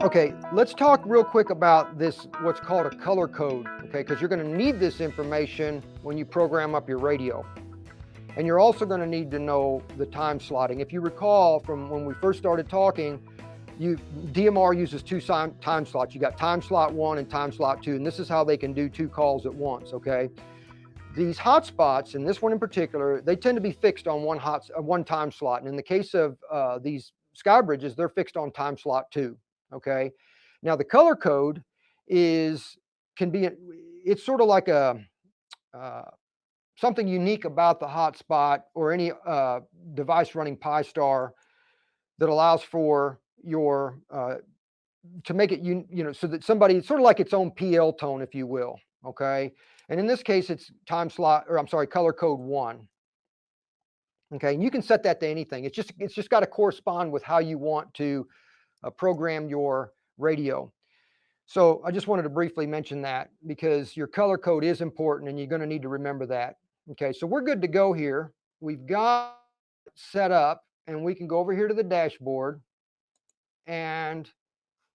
Okay, let's talk real quick about this, what's called a color code, okay, because you're going to need this information when you program up your radio. And you're also going to need to know the time slotting. If you recall from when we first started talking, DMR uses two time slots. You got time slot 1 and time slot 2, and this is how they can do 2 calls at once, okay? These hotspots, and this one in particular, they tend to be fixed on one time slot. And in the case of these sky bridges, they're fixed on time slot 2. Okay. Now the color code it's sort of like a something unique about the hotspot or any device running Pi-Star that allows for your to make it so that somebody, it's sort of like its own PL tone, if you will. Okay. And in this case, it's color code 1. Okay. And you can set that to anything. It's just got to correspond with how you want to program your radio. So I just wanted to briefly mention that because your color code is important and you're going to need to remember that. Okay, so we're good to go here. We've got it set up and we can go over here to the dashboard and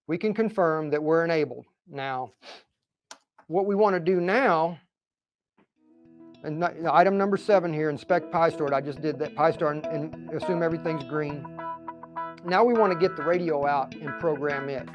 we can confirm that we're enabled. Now, what we want to do now, and item number 7 here, inspect Pi-Star. I just did that Pi-Star and assume everything's green. Now we want to get the radio out and program it.